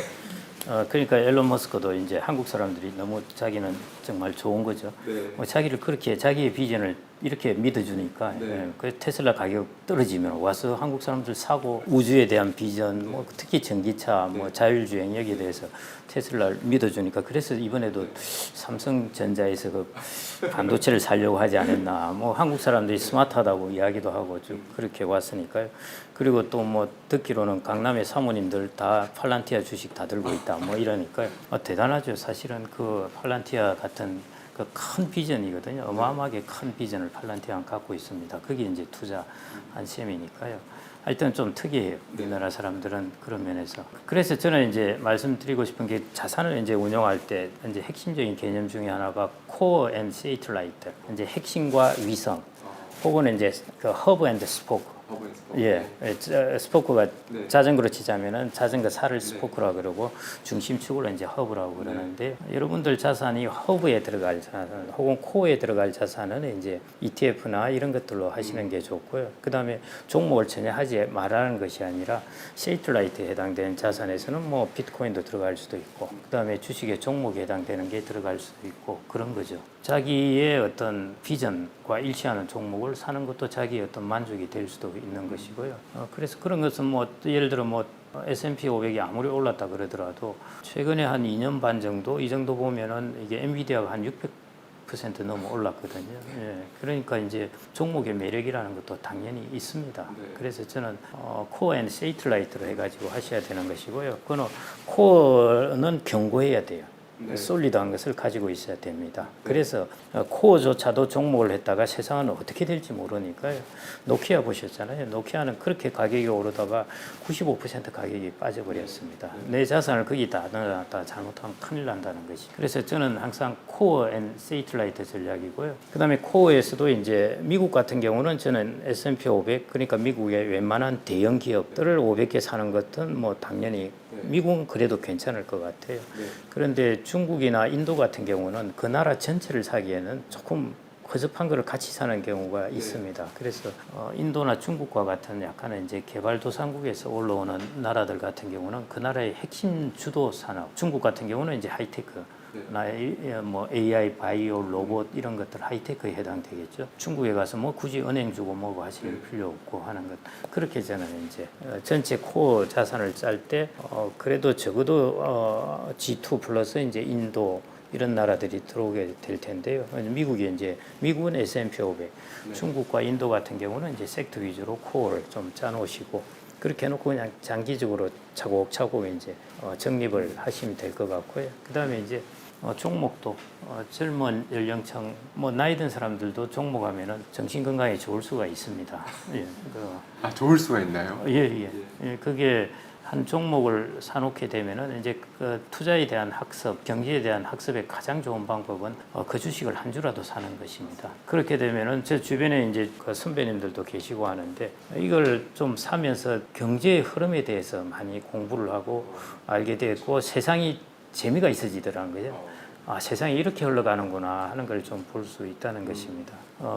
그러니까 앨런 머스크도 이제 한국 사람들이 너무 자기는 정말 좋은 거죠. 네. 자기를 그렇게 자기의 비전을 이렇게 믿어주니까 네. 그 테슬라 가격 떨어지면 와서 한국 사람들 사고 우주에 대한 비전, 뭐 특히 전기차, 뭐 자율주행 여기에 대해서 테슬라를 믿어주니까 그래서 이번에도 삼성전자에서 그 반도체를 살려고 하지 않았나. 뭐 한국 사람들이 스마트하다고 이야기도 하고 좀 그렇게 왔으니까요. 그리고 또 뭐 듣기로는 강남의 사모님들 다 팔란티아 주식 다 들고 있다. 뭐 이러니까요. 대단하죠. 사실은 그 팔란티아 같은 그 큰 비전이거든요. 어마어마하게 큰 비전을 팔란티아가 갖고 있습니다. 거기에 이제 투자한 셈이니까요. 하여튼 좀 특이해요. 우리나라 사람들은 그런 면에서. 그래서 저는 이제 말씀드리고 싶은 게 자산을 이제 운용할 때 이제 핵심적인 개념 중에 하나가 코어 앤 세이틀라이트. 이제 핵심과 위성. 혹은 이제 그 허브 앤 스포크. 허브앤 스포크. 예, 스포크가 네. 자전거로 치자면은 자전거 살을 스포크라고 그러고 중심축을 이제 허브라고 그러는데 여러분들 자산이 허브에 들어갈 자산 혹은 코어에 들어갈 자산은 이제 ETF나 이런 것들로 하시는 게 좋고요. 그다음에 종목을 전혀 하지 말라는 것이 아니라 세이틀라이트에 해당되는 자산에서는 뭐 비트코인도 들어갈 수도 있고 그다음에 주식의 종목에 해당되는 게 들어갈 수도 있고 그런 거죠. 자기의 어떤 비전과 일치하는 종목을 사는 것도 자기의 어떤 만족이 될 수도 있는 것이고요. 그래서 그런 것은 뭐 예를 들어 뭐 S&P 500이 아무리 올랐다 그러더라도 최근에 한 2년 반 정도 이 정도 보면은 이게 엔비디아가 한 600% 넘어 올랐거든요. 예. 그러니까 이제 종목의 매력이라는 것도 당연히 있습니다. 네. 그래서 저는 코어 앤 세이틀라이트로 해가지고 하셔야 되는 것이고요. 그거는 코어는 견고해야 돼요. 네. 솔리드한 것을 가지고 있어야 됩니다. 그래서 코어조차도 종목을 했다가 세상은 어떻게 될지 모르니까요. 노키아 보셨잖아요. 노키아는 그렇게 가격이 오르다가 95% 가격이 빠져버렸습니다. 내 자산을 거기다 넣어놨다 잘못하면 큰일 난다는 것이. 그래서 저는 항상 코어 앤 세이틀라이트 전략이고요. 그다음에 코어에서도 이제 미국 같은 경우는 저는 S&P 500 그러니까 미국의 웬만한 대형 기업들을 500개 사는 것은 뭐 당연히 미국은 그래도 괜찮을 것 같아요. 네. 그런데 중국이나 인도 같은 경우는 그 나라 전체를 사기에는 조금 허접한 거를 같이 사는 경우가 있습니다. 그래서 인도나 중국과 같은 약간은 이제 개발도상국에서 올라오는 나라들 같은 경우는 그 나라의 핵심 주도 산업, 중국 같은 경우는 이제 하이테크, 뭐 AI, 바이오, 로봇 이런 것들 하이테크에 해당되겠죠. 중국에 가서 뭐 굳이 은행 주고 뭐고 하실 필요 없고 하는 것. 그렇게 저는 이제 전체 코어 자산을 짤 때 그래도 적어도 G2 플러스 이제 인도 이런 나라들이 들어오게 될 텐데요. 미국은 S&P 500, 중국과 인도 같은 경우는 이제 섹터 위주로 코어를 좀 짜놓으시고 그렇게 해놓고 그냥 장기적으로 차곡차곡 이제 적립을 하시면 될 것 같고요. 그다음에 이제 종목도 젊은 연령층 뭐 나이 든 사람들도 종목하면은 정신 건강에 좋을 수가 있습니다. 예, 좋을 수가 있나요? 예, 그게 한 종목을 사놓게 되면은 이제 그 투자에 대한 학습, 경제에 대한 학습의 가장 좋은 방법은 그 주식을 한 주라도 사는 것입니다. 그렇게 되면은 제 주변에 이제 그 선배님들도 계시고 하는데 이걸 좀 사면서 경제의 흐름에 대해서 많이 공부를 하고 알게 됐고 세상이 재미가 있어지더라는 거죠. 세상이 이렇게 흘러가는구나 하는 걸 좀 볼 수 있다는 것입니다.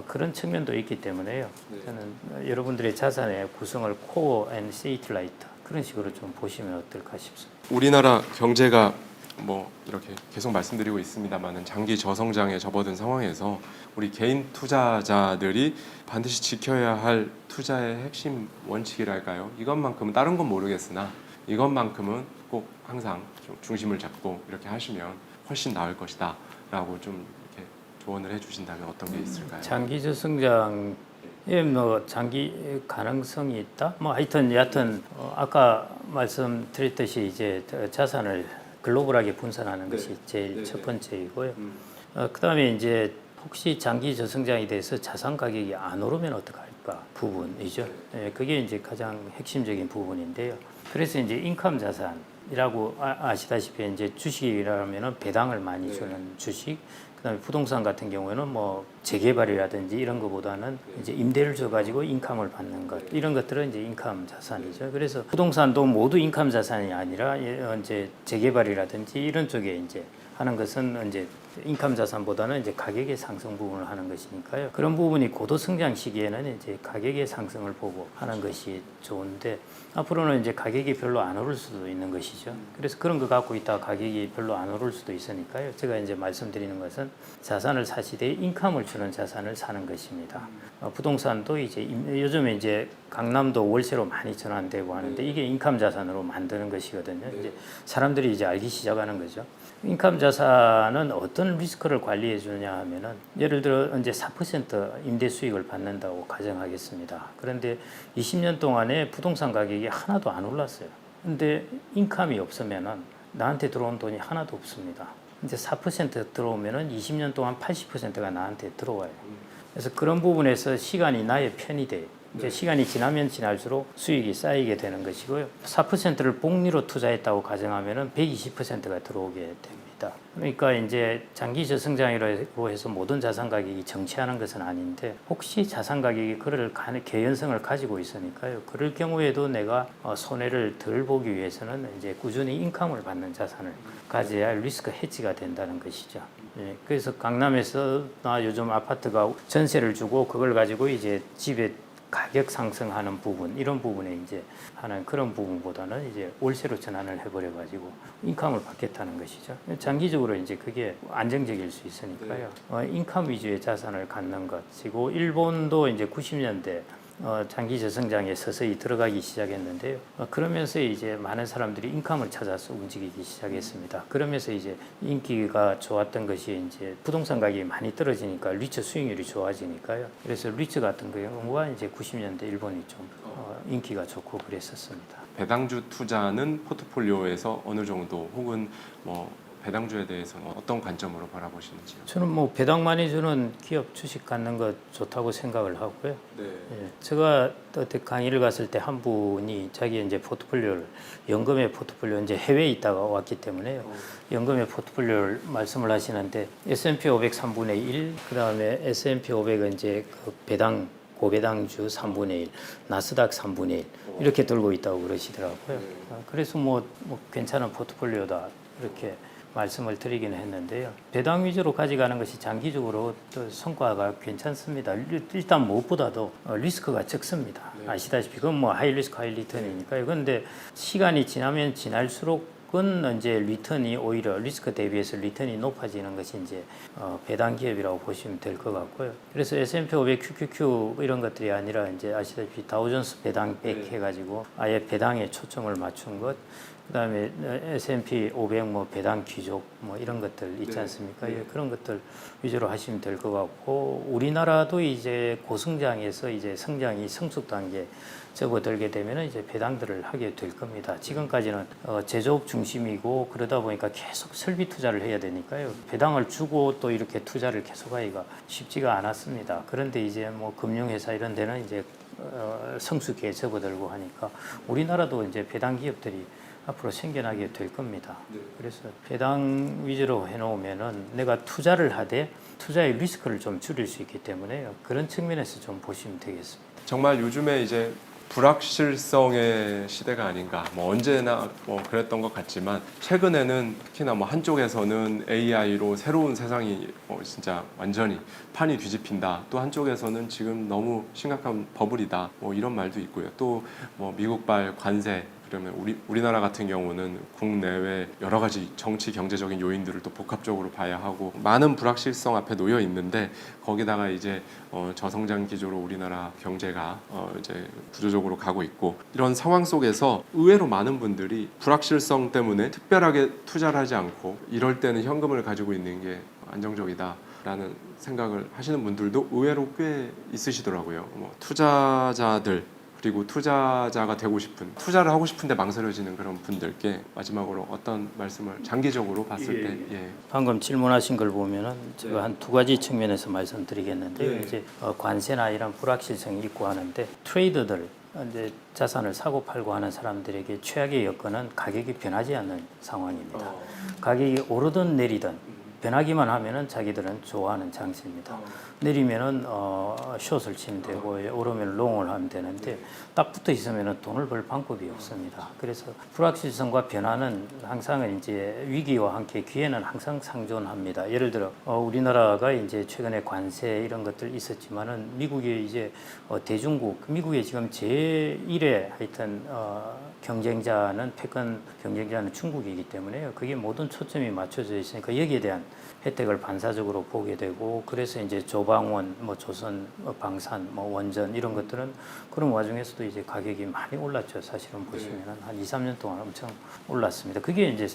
그런 측면도 있기 때문에요. 저는 여러분들의 자산의 구성을 코어 앤 세이틀라이트 그런 식으로 좀 보시면 어떨까 싶습니다. 우리나라 경제가 뭐 이렇게 계속 말씀드리고 있습니다만은 장기 저성장에 접어든 상황에서 우리 개인 투자자들이 반드시 지켜야 할 투자의 핵심 원칙이랄까요? 이것만큼은 다른 건 모르겠으나 이것만큼은 꼭 항상 좀 중심을 잡고 이렇게 하시면 훨씬 나을 것이다라고 좀 이렇게 조언을 해주신다면 어떤 게 있을까요? 장기 저성장 뭐 장기 가능성이 있다. 뭐 하여튼 여하튼 아까 말씀드렸듯이 이제 자산을 글로벌하게 분산하는 것이 제일 첫 번째이고요. 그다음에 이제 혹시 장기 저성장에 대해서 자산 가격이 안 오르면 어떡할까 부분이죠. 그게 이제 가장 핵심적인 부분인데요. 그래서 이제 인컴 자산이라고 아시다시피 이제 주식이라면은 배당을 많이 주는 주식. 그다음에 부동산 같은 경우에는 뭐 재개발이라든지 이런 것보다는 이제 임대를 줘가지고 인컴을 받는 것 이런 것들은 이제 인컴 자산이죠. 그래서 부동산도 모두 인컴 자산이 아니라 이제 재개발이라든지 이런 쪽에 이제 하는 것은 이제 인컴 자산보다는 이제 가격의 상승 부분을 하는 것이니까요. 그런 부분이 고도 성장 시기에는 이제 가격의 상승을 보고 하는 것이 좋은데 앞으로는 이제 가격이 별로 안 오를 수도 있는 것이죠. 그래서 그런 거 갖고 있다가 가격이 별로 안 오를 수도 있으니까요. 제가 이제 말씀드리는 것은 자산을 사시되 인컴을 주는 자산을 사는 것입니다. 부동산도 이제 요즘에 이제 강남도 월세로 많이 전환되고 하는데 이게 인컴 자산으로 만드는 것이거든요. 이제 사람들이 이제 알기 시작하는 거죠. 인컴 자산은 어떤 리스크를 관리해 주느냐 하면은 예를 들어 이제 4% 임대 수익을 받는다고 가정하겠습니다. 그런데 20년 동안에 부동산 가격이 하나도 안 올랐어요. 근데 인컴이 없으면은 나한테 들어온 돈이 하나도 없습니다. 이제 4% 들어오면은 20년 동안 80%가 나한테 들어와요. 그래서 그런 부분에서 시간이 나의 편이 돼요. 이제 시간이 지나면 지날수록 수익이 쌓이게 되는 것이고요. 4%를 복리로 투자했다고 가정하면은 120%가 들어오게 됩니다. 그러니까 이제 장기 저성장이라고 해서 모든 자산 가격이 정체하는 것은 아닌데 혹시 자산 가격이 그럴 개연성을 가지고 있으니까요. 그럴 경우에도 내가 손해를 덜 보기 위해서는 이제 꾸준히 인컴을 받는 자산을 가져야 리스크 해지가 된다는 것이죠. 예, 그래서 강남에서 나 요즘 아파트가 전세를 주고 그걸 가지고 이제 집에 가격 상승하는 부분 이런 부분에 이제 하는 그런 부분보다는 이제 월세로 전환을 해버려 가지고 인컴을 받겠다는 것이죠. 장기적으로 이제 그게 안정적일 수 있으니까요. 인컴 위주의 자산을 갖는 것이고 일본도 이제 90년대 장기 저성장에 서서히 들어가기 시작했는데요. 그러면서 이제 많은 사람들이 인컴을 찾아서 움직이기 시작했습니다. 그러면서 이제 인기가 좋았던 것이 이제 부동산 가격이 많이 떨어지니까 리츠 수익률이 좋아지니까요. 그래서 리츠 같은 경우가 이제 90년대 일본이 좀 인기가 좋고 그랬었습니다. 배당주 투자는 포트폴리오에서 어느 정도 혹은 뭐 배당주에 대해서는 어떤 관점으로 바라보시는지요? 저는 뭐 배당 많이 주는 기업 주식 갖는 것 좋다고 생각을 하고요. 네. 예, 제가 어때 강의를 갔을 때 한 분이 자기 이제 포트폴리오를 연금의 포트폴리오 이제 해외에 있다가 왔기 때문에요. 연금의 포트폴리오를 말씀을 하시는데 S&P 500 3분의 1, 그다음에 S&P 500은 이제 그 배당 고배당주 3분의 1, 나스닥 3분의 1 이렇게 들고 있다고 그러시더라고요. 그래서 뭐 괜찮은 포트폴리오다 이렇게 말씀을 드리기는 했는데요. 배당 위주로 가져가는 것이 장기적으로 또 성과가 괜찮습니다. 일단 무엇보다도 리스크가 적습니다. 아시다시피 그건 뭐 하이 리스크 하이 리턴이니까요. 그런데 시간이 지나면 지날수록은 이제 리턴이 오히려 리스크 대비해서 리턴이 높아지는 것이 이제 배당 기업이라고 보시면 될 것 같고요. 그래서 S&P 500 QQQ 이런 것들이 아니라 이제 아시다시피 다우존스 배당 백 해가지고 아예 배당에 초점을 맞춘 것. 그다음에 S&P 500 뭐 배당 귀족 뭐 이런 것들 있지 않습니까? 예, 그런 것들 위주로 하시면 될 것 같고 우리나라도 이제 고성장에서 이제 성장이 성숙 단계 접어들게 되면 이제 배당들을 하게 될 겁니다. 지금까지는 제조업 중심이고 그러다 보니까 계속 설비 투자를 해야 되니까요. 배당을 주고 또 이렇게 투자를 계속하기가 쉽지가 않았습니다. 그런데 이제 뭐 금융회사 이런 데는 이제 성숙기에 접어들고 하니까 우리나라도 이제 배당 기업들이 앞으로 생겨나게 될 겁니다. 그래서 배당 위주로 해놓으면은 내가 투자를 하되 투자의 리스크를 좀 줄일 수 있기 때문에 그런 측면에서 좀 보시면 되겠습니다. 정말 요즘에 이제 불확실성의 시대가 아닌가. 뭐 언제나 뭐 그랬던 것 같지만 최근에는 특히나 뭐 한쪽에서는 AI로 새로운 세상이 진짜 완전히 판이 뒤집힌다. 또 한쪽에서는 지금 너무 심각한 버블이다. 뭐 이런 말도 있고요. 또 뭐 미국발 관세 그러면 우리나라 같은 경우는 국내외 여러 가지 정치 경제적인 요인들을 또 복합적으로 봐야 하고 많은 불확실성 앞에 놓여 있는데 거기다가 이제 저성장 기조로 우리나라 경제가 이제 구조적으로 가고 있고 이런 상황 속에서 의외로 많은 분들이 불확실성 때문에 특별하게 투자를 하지 않고 이럴 때는 현금을 가지고 있는 게 안정적이다라는 생각을 하시는 분들도 의외로 꽤 있으시더라고요. 투자자들 그리고 투자자가 되고 싶은 투자를 하고 싶은데 망설여지는 그런 분들께 마지막으로 어떤 말씀을 장기적으로 봤을 때 방금 질문하신 걸 보면은 제가 한 두 가지 측면에서 말씀드리겠는데요. 이제 관세나 이런 불확실성이 있고 하는데 트레이더들 이제 자산을 사고 팔고 하는 사람들에게 최악의 여건은 가격이 변하지 않는 상황입니다. 가격이 오르든 내리든 변하기만 하면은 자기들은 좋아하는 장세입니다. 내리면은 숏을 치면 되고 오르면 롱을 하면 되는데 딱 붙어 있으면은 돈을 벌 방법이 없습니다. 그래서 불확실성과 변화는 항상 이제 위기와 함께 기회는 항상 상존합니다. 예를 들어 우리나라가 이제 최근에 관세 이런 것들 있었지만은 미국의 이제 대중국 미국의 지금 제1의 하여튼 경쟁자는 패권 경쟁자는 중국이기 때문에요. 그게 모든 초점이 맞춰져 있으니까 여기에 대한 혜택을 반사적으로 보게 되고 그래서 이제 조방원, 뭐 조선 방산, 뭐 원전 이런 것들은 그런 와중에서도 이제 가격이 많이 올랐죠. 사실은 보시면은 한 2, 3년 동안 엄청 올랐습니다. 그게 이제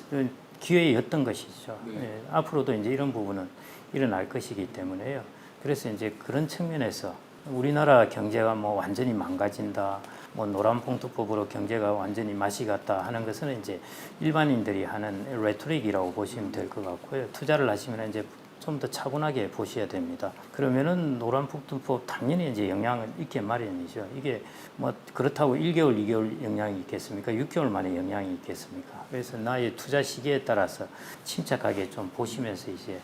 기회였던 것이죠. 예, 앞으로도 이제 이런 부분은 일어날 것이기 때문에요. 그래서 이제 그런 측면에서 우리나라 경제가 뭐 완전히 망가진다. 뭐 노란봉투법으로 경제가 완전히 맛이 갔다 하는 것은 이제 일반인들이 하는 레토릭이라고 보시면 될 것 같고요. 투자를 하시면 이제 좀 더 차분하게 보셔야 됩니다. 그러면은 노란폭등법 당연히 이제 영향은 있게 마련이죠. 이게 뭐 그렇다고 1개월, 2개월 영향이 있겠습니까? 6개월 만에 영향이 있겠습니까? 그래서 나의 투자 시기에 따라서 침착하게 좀 보시면서 이제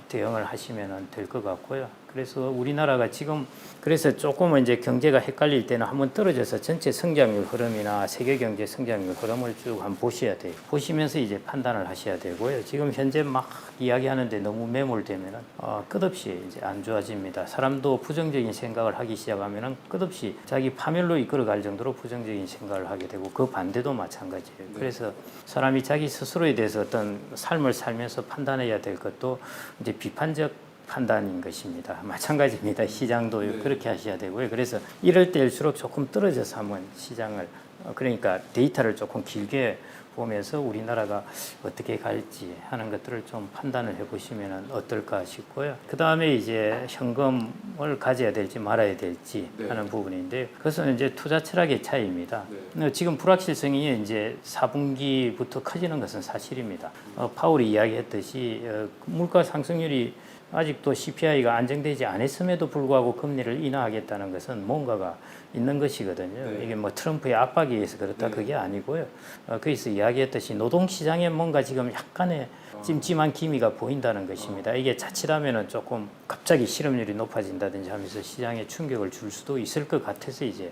대응을 하시면 될 것 같고요. 그래서 우리나라가 지금 그래서 조금은 이제 경제가 헷갈릴 때는 한번 떨어져서 전체 성장률 흐름이나 세계 경제 성장률 흐름을 쭉 한번 보셔야 돼요. 보시면서 이제 판단을 하셔야 되고요. 지금 현재 막 이야기하는데 너무 매몰되면은 끝없이 이제 안 좋아집니다. 사람도 부정적인 생각을 하기 시작하면은 끝없이 자기 파멸로 이끌어갈 정도로 부정적인 생각을 하게 되고 그 반대도 마찬가지예요. 그래서 사람이 자기 스스로에 대해서 어떤 삶을 살면서 판단해야 될 것도 이제 비판적 판단인 것입니다. 마찬가지입니다. 시장도 그렇게 하셔야 되고요. 그래서 이럴 때일수록 조금 떨어져서 한번 시장을 그러니까 데이터를 조금 길게 보면서 우리나라가 어떻게 갈지 하는 것들을 좀 판단을 해보시면 어떨까 싶고요. 그 다음에 이제 현금을 가져야 될지 말아야 될지 하는 부분인데요. 그것은 이제 투자 철학의 차이입니다. 지금 불확실성이 이제 4분기부터 커지는 것은 사실입니다. 파월이 이야기했듯이 물가 상승률이 아직도 CPI가 안정되지 않았음에도 불구하고 금리를 인하하겠다는 것은 뭔가가 있는 것이거든요. 이게 뭐 트럼프의 압박에 의해서 그렇다 그게 아니고요. 거기서 이야기했듯이 노동시장에 뭔가 지금 약간의 찜찜한 기미가 보인다는 것입니다. 이게 자칫하면은 조금 갑자기 실업률이 높아진다든지 하면서 시장에 충격을 줄 수도 있을 것 같아서 이제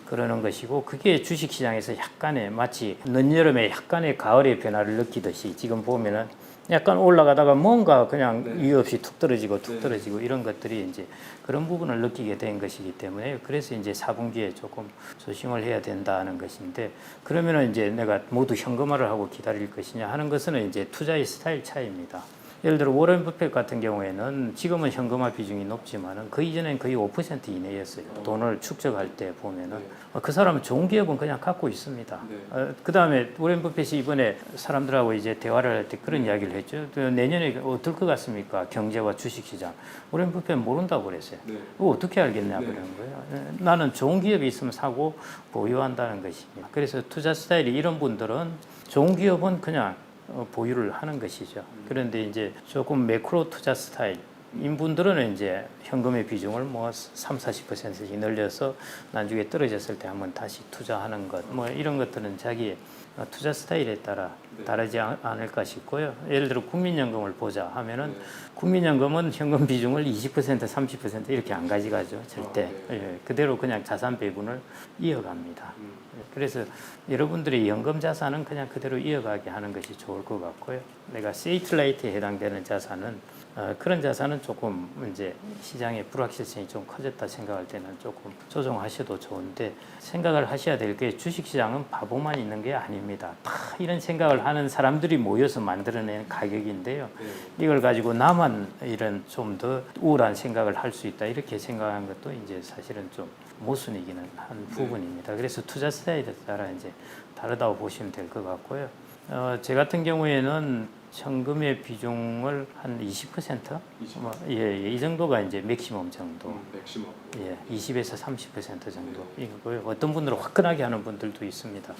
그러는 것이고 그게 주식시장에서 약간의 마치 늦여름에 약간의 가을의 변화를 느끼듯이 지금 보면은 약간 올라가다가 뭔가 그냥 이유 없이 툭 떨어지고 이런 것들이 이제 그런 부분을 느끼게 된 것이기 때문에 그래서 이제 4분기에 조금 조심을 해야 된다는 것인데 그러면은 이제 내가 모두 현금화를 하고 기다릴 것이냐 하는 것은 이제 투자의 스타일 차이입니다. 예를 들어 워런 버핏 같은 경우에는 지금은 현금화 비중이 높지만은 그 이전엔 거의 5% 이내였어요. 돈을 축적할 때 보면은 그 사람은 좋은 기업은 그냥 갖고 있습니다. 그 다음에 워런 버핏이 이번에 사람들하고 이제 대화를 할 때 그런 이야기를 했죠. 내년에 어떨 것 같습니까? 경제와 주식시장. 워런 버핏 모른다고 그랬어요. 그거 어떻게 알겠냐 그러는 거예요. 나는 좋은 기업이 있으면 사고 보유한다는 것입니다. 그래서 투자 스타일이 이런 분들은 좋은 기업은 그냥 보유를 하는 것이죠. 그런데 이제 조금 매크로 투자 스타일 인분들은 이제 현금의 비중을 뭐 30-40%씩 늘려서 나중에 떨어졌을 때 한번 다시 투자하는 것, 뭐 이런 것들은 자기의 투자 스타일에 따라 다르지 않을까 싶고요. 예를 들어 국민연금을 보자 하면은 국민연금은 현금 비중을 20%, 30% 이렇게 안 가져가죠. 절대. 예, 그대로 그냥 자산 배분을 이어갑니다. 그래서 여러분들의 연금 자산은 그냥 그대로 이어가게 하는 것이 좋을 것 같고요. 내가 세이틀라이트에 해당되는 자산은 그런 자산은 조금 이제 시장의 불확실성이 좀 커졌다 생각할 때는 조금 조정하셔도 좋은데 생각을 하셔야 될 게 주식시장은 바보만 있는 게 아닙니다. 다 이런 생각을 하는 사람들이 모여서 만들어낸 가격인데요. 이걸 가지고 나만 이런 좀 더 우울한 생각을 할 수 있다 이렇게 생각하는 것도 이제 사실은 좀 모순이기는 한 부분입니다. 그래서 투자 스타일에 따라 이제 다르다고 보시면 될 것 같고요. 제 같은 경우에는 현금의 비중을 한 20%? 이 정도가 이제 맥시멈 정도. 맥시멈. 20에서 30% 정도이고요. 어떤 분들은 화끈하게 하는 분들도 있습니다.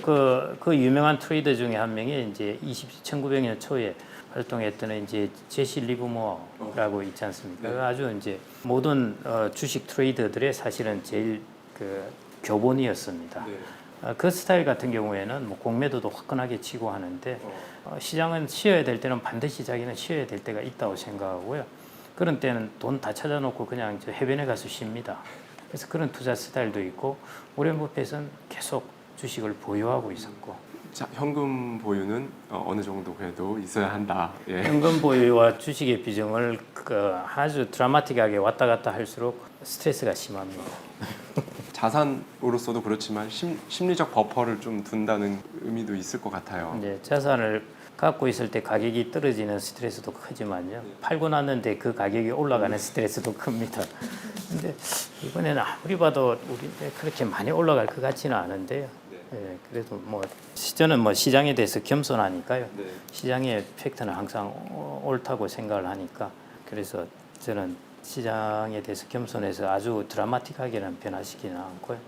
그 유명한 트레이더 중에 한 명이 이제 1900년 초에 활동했던 이제 제시 리브모어라고 있지 않습니까? 아주 이제 모든 주식 트레이더들의 사실은 제일 그 교본이었습니다. 그 스타일 같은 경우에는 뭐 공매도도 화끈하게 치고 하는데 시장은 쉬어야 될 때는 반드시 자기는 쉬어야 될 때가 있다고 생각하고요. 그런 때는 돈 다 찾아놓고 그냥 해변에 가서 쉽니다. 그래서 그런 투자 스타일도 있고 워런 버핏은 계속 주식을 보유하고 있었고 자, 현금 보유는 어느 정도 그래도 있어야 한다. 예. 현금 보유와 주식의 비중을 아주 드라마틱하게 왔다 갔다 할수록 스트레스가 심합니다. 자산으로서도 그렇지만 심리적 버퍼를 좀 둔다는 의미도 있을 것 같아요. 이제 자산을 갖고 있을 때 가격이 떨어지는 스트레스도 크지만요. 팔고 났는데 그 가격이 올라가는 스트레스도 큽니다. 근데 이번에는 아무리 봐도 우리 그렇게 많이 올라갈 것 같지는 않은데요. 예, 그래도 뭐 저는 뭐 시장에 대해서 겸손하니까요. 시장의 팩트는 항상 옳다고 생각을 하니까 그래서 저는 시장에 대해서 겸손해서 아주 드라마틱하게는 변화시키는 않고요.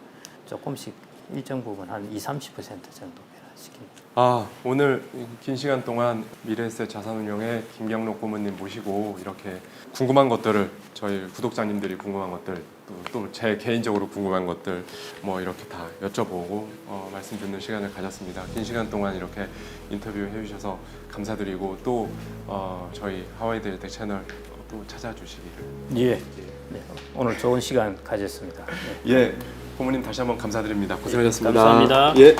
조금씩 일정 부분 한 20-30% 정도 변화시킵니다. 아, 오늘 긴 시간 동안 미래에셋 자산운용의 김경록 고문님 모시고 이렇게 궁금한 것들을 저희 구독자님들이 궁금한 것들 또 제 개인적으로 궁금한 것들 뭐 이렇게 다 여쭤보고 말씀 듣는 시간을 가졌습니다. 긴 시간 동안 이렇게 인터뷰 해주셔서 감사드리고 또 저희 하와이 데일텍 채널 또 찾아주시기를. 예. 네. 오늘 좋은 시간 가졌습니다. 네. 예, 고문님 다시 한번 감사드립니다. 고생하셨습니다. 감사합니다. 예.